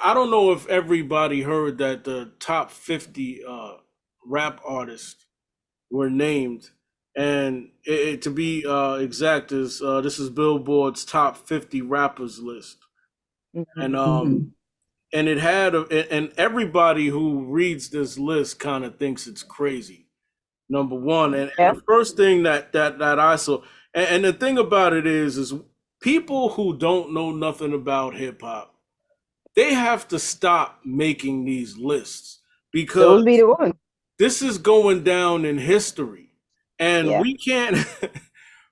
I don't know if everybody heard that the top 50 rap artists were named, and to be exact, is this is Billboard's top 50 rappers list, and Mhm. Mhm. and it had and everybody who reads this list kind of thinks it's crazy. Number one, and Yep. the first thing that I saw, and the thing about it is people who don't know nothing about hip hop, they have to stop making these lists Those be because the ones. this is going down in history, and Yeah. we can't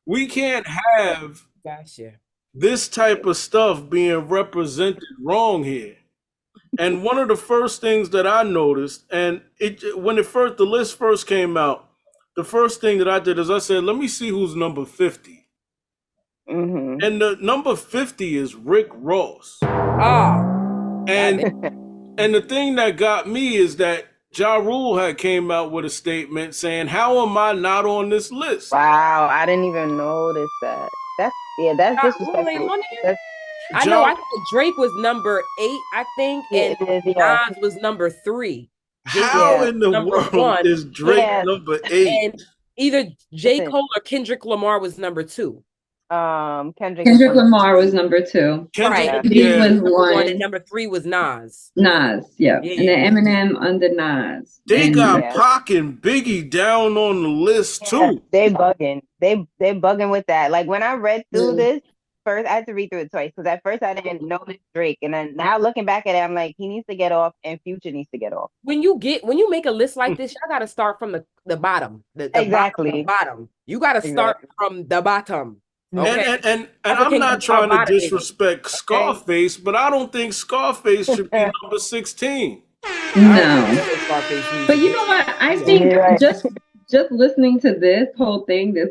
we can't have Gotcha. this type of stuff being represented wrong here. And one of the first things that I noticed, and it when it first the list first came out, the first thing that I did is I said, let me see who's number 50. Hmm. And the number 50 is Rick Ross. Ah, goddamn. And and the thing that got me is that Ja Rule had came out with a statement saying, how am I not on this list? Wow, I didn't even notice that. That's Not really disrespectful. on there. That's I know. I Ja, thought Drake was number 8, I think, yeah, and it is, yeah. Nas was number 3. J. Cole how Yeah. in the number world 1, is Drake Yeah. number 8? and either J. Listen, Cole or Kendrick Lamar was number 2. Kendrick is Kendrick number Lamar was number 2. Kendrick, Right, yeah. and Biggie Biggie yeah, was was number 1, and 1. number 3 was Nas. Nas, yeah. And Yeah. then Eminem under Nas. they And got Yeah. Pac and Biggie down on the list Yeah. too. They bugging. They bugging with that. Like when I read through mm, this first, I had to read through it twice because at first I didn't notice Drake, and then now looking back at it, I'm like, he needs to get off, and Future needs to get off. When you make a list like this, y'all got to start from the bottom, the Exactly. bottom. You got to start Exactly. from the bottom. Mhm. And Okay, and and, and never I'm can not get top trying to bottom. disrespect Okay, Scarface, but I don't think Scarface should be number 16. I don't no. know if Scarface needs But to you be. know what? I Yeah. think You're right. just listening to this whole thing, this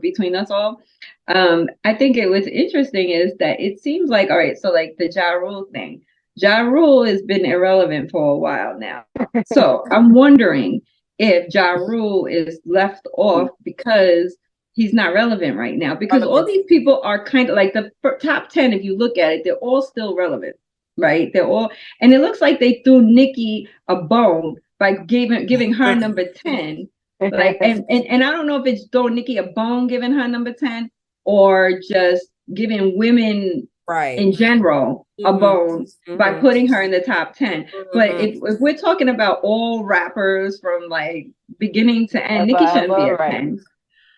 between us all, I think it was interesting is that it seems like, all right, so like the Ja Rule thing. Ja Rule has been irrelevant for a while now. So I'm wondering if Ja Rule is left off because he's not relevant right now. Because all Relevant. these people are kind of like the top 10, if you look at it, they're all still relevant, right? They're all, and it looks like they threw Nikki a bone by giving her number 10. Like, and I don't know if it's throwing Nikki a bone giving her number 10 or just giving women Right. in general a Mhm. bone by Mhm. putting her in the top 10. But Mhm. if we're talking about all rappers from like beginning to end, Nikki shouldn't be Forever, at right. 10.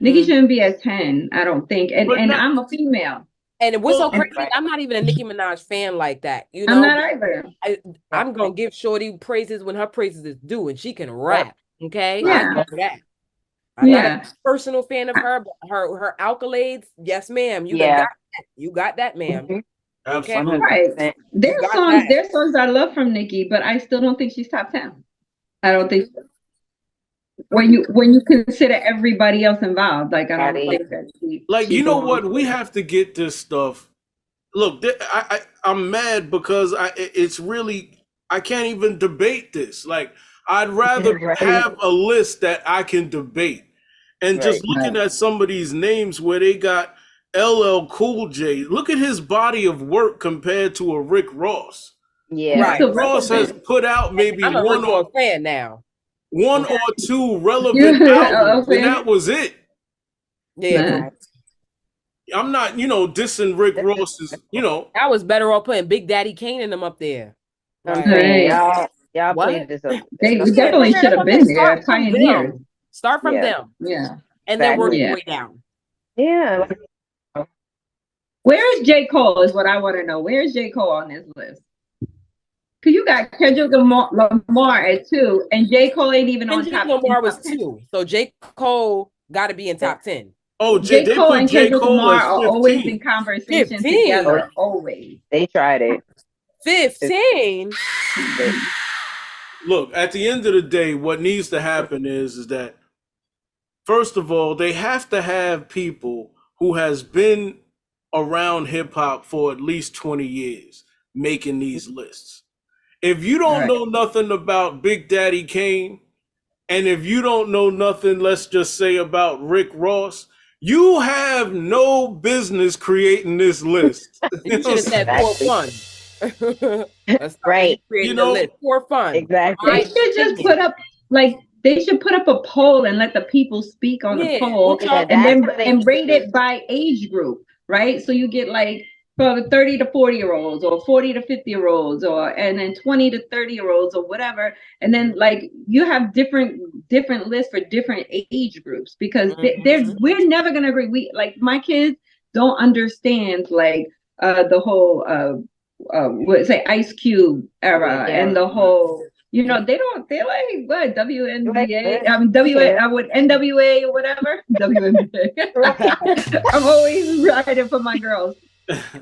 Nikki Mhm. shouldn't be at 10, I don't think. And But not, I'm a female. And what's so well, crazy, Right. I'm not even a Nicki Minaj fan like that, you I'm know. not either. I'm gonna give Shorty praises when her praises is due, and she can Yep. rap. Okay, I Yeah. know that. I'm not a Yeah. personal fan of her, but her accolades, yes, ma'am. You Yeah. got that. You got that, ma'am. Mhm. Okay, absolutely. Right. 100%. you got that. There's songs I love from Nikki, but I still don't think she's top 10. I don't think so. When you consider everybody else involved, like I don't Got think that Like, she you know belongs what? We there. have to get this stuff. Look, I'm mad because it's really, I can't even debate this. Like, I'd rather Right. have a list that I can debate. And Right. just looking at some of these names where they got LL Cool J, look at his body of work compared to a Rick Ross. Yeah. Right. Still Ross has relevant. put out maybe I'm a Rick Ross fan now. one Okay. or two relevant Yeah, albums, and okay. that was it. Yeah, Nah. Right. I'm not, dissing Rick That's Ross's, I was better off putting Big Daddy Kane and them up there. I'm Right. saying Right. y'all What? played this up. They This definitely up. should have been there, Start from pioneers. them. Start from Yeah. them, Yeah. and then work Exactly. your Yeah. way down. Yeah. Where is J. Cole is what I want to know. Where is J. Cole on this list? Because you got Kendrick Lamar at 2, and J. Cole ain't even on Kendrick top Lamar 10. was 2, so J. Cole got to be in top 10. Oh, J. they Cole put and J. Kendrick Cole Lamar as are always 15. in conversation 15. together. Always. They tried it. 15. Look, at the end of the day, what needs to happen is that first of all, they have to have people who has been around hip hop for at least 20 years making these lists. If you don't Right. know nothing about Big Daddy Kane, and if you don't know nothing, let's just say about Rick Ross, you have no business creating this list. You should have said Exactly. 4-1. Let's start Right. creating You the know, list for fun. Exactly. They My should just opinion. put up like they should put up a poll and let the people speak on the Yeah, poll what y'all Yeah, and think? that's then what they and need to rate do. it by age group, right? So you get like for the 30 to 40-year-olds or 40 to 50-year-olds or and then 20 to 30-year-olds or whatever. And then like you have different lists for different age groups because Mhm. we're never gonna agree. We like my kids don't understand like the whole what say Ice Cube era Yeah. and the whole they don't they're like what Like, WNBA yeah. would NWA or whatever WNBA. Right. I'm always riding for my girls.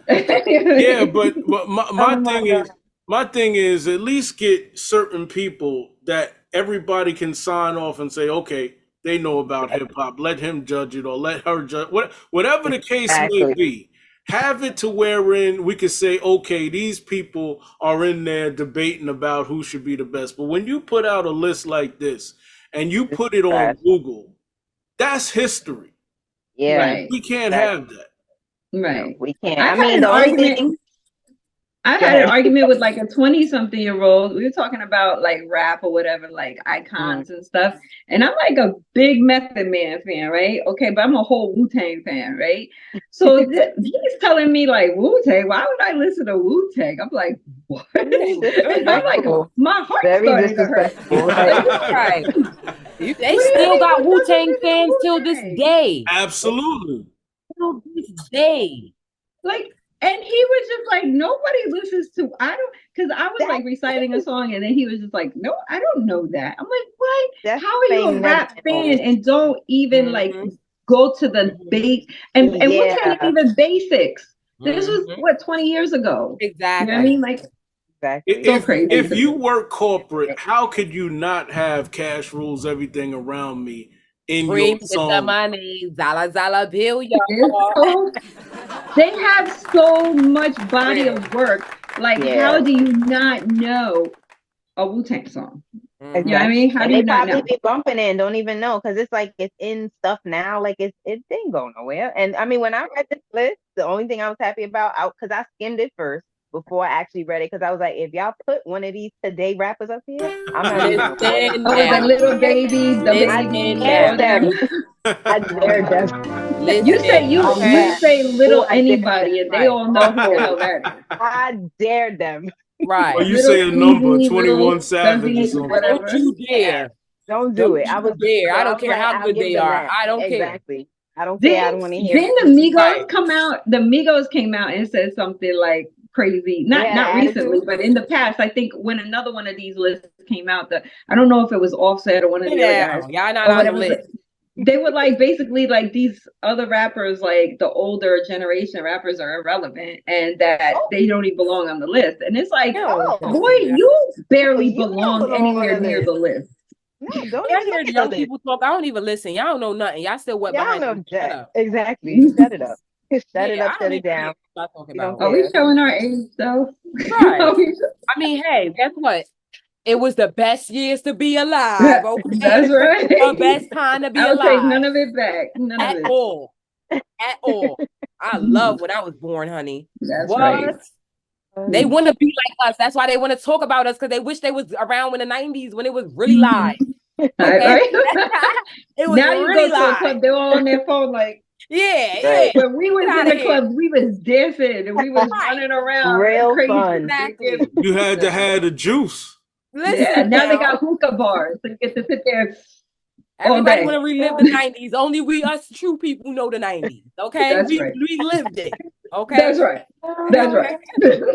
yeah, but Oh my God. my thing is at least get certain people that everybody can sign off and say, okay, they know about hip hop. Let him judge it or let her judge whatever the case may Exactly. be. Have it to wherein we could say, okay, these people are in there debating about who should be the best. But when you put out a list like this and you This put is it on trash. Google, that's history. Yeah. Right, We can't Exactly. have that. No, right. we can't. I I've had mean, an the only argument. thing. I Go had an ahead. argument with like a 20-something-year-old. We were talking about like rap or whatever, like Mm. icons and stuff. And I'm like a big Method Man fan, right? Okay, but I'm a whole Wu-Tang fan, right? So he's telling me like Wu-Tang, why would I listen to Wu-Tang? I'm like, what? Wu-Tang was good I'm like, now. Disrespectful. my heart Very started to hurt. disrespectful. Like, Like, Right. They what do you still mean got you don't Wu-Tang listen to fans till this Wu-Tang? day. Absolutely. Till this day. Like, and he was just like, nobody listens to, I don't, because I was like that's reciting a song and then he was just like, no, I don't know that. I'm like, what? that's How are you thing a never rap get fan old. and don't even like Mhm. go to the Mhm. base? And Wu-Tang ain't Yeah. even basics. This was Mhm. what, 20 years ago. You know what I Exactly. mean? Like, Exactly. so If crazy if to you me. work corporate, how could you not have cash rules everything around me in Free your me with the song? money. Zala Zala bill, It's y'all. so, they have so much body Real. of work. Like, how Yeah. do you not know a Wu-Tang song? Mhm. You know what I Exactly. mean? How And do they you not probably know? be bumping it and don't even know because it's like it's in stuff now. Like it didn't go nowhere. And I mean, when I read this list, the only thing I was happy about, because I skimmed it first before I actually read it, because I was like, if y'all put one of these today rappers up here, I'm not even gonna vote. Listen Oh, the now. little baby, the I Listen baby, dare now. them. whatever. I dare them. You say Listen. you I'm Okay. you say oh, little I dare them. anybody, and they Right. all know who the hell Oh, that is. I dare them. Or Right. you Little say a number, Easy, little 21 Savage or Fuzzy, something. Don't whatever. you dare. Don't do Don't it. you dare. So I I don't was care like, how I'll good give they them are. that. I don't care. Exactly. I don't care. I don't want to hear Didn't the it. Migos Right. come out? The Migos came out and said something like crazy. They had Not an recently, attitude. but in the past. I think when another one of these lists came out, I don't know if it was Offset or one of Sit the other guys down. Y'all not or on the whatever, but list. they would like basically like these other rappers, like the older generation rappers, are irrelevant and that Oh, they don't even belong on the list. And it's like, No, oh, boy, don't say that. you no, barely you don't belong belong on anywhere the near list. the list. No, don't When I even hear look at the young list. people talk, I don't even listen. Y'all don't know nothing. Y'all still wet Y'all behind know me. Shut that. up. Exactly. Shut it up. Shut it Yeah, up, I don't shut it even care down. what y'all talking We don't about. Are we care. showing our age though? Right. I mean, hey, guess what? It was the best years to be alive, okay? That's right. The best time to be I'll take none alive. of it back. None of At it. all. At all. I love when I was born, honey. That's right. What? They want to be like us. That's why they want to talk about us, because they wish they was around in the 90s when it was really live. Okay? Right. It was Now you really go to a live. club, they're all on their phone like, Yeah, Right. yeah. when we was Get in outta the here. club, we was dancing and we was Right. running around Real crazy. fun. Exactly. You had to have the juice. Yeah, Listen now they now. got hookah bars. So you get to sit there all Everybody day. want to relive the 90s. Only we, us true people, know the 90s. Okay? That's We right. lived it. Okay? That's right. That's Okay? right.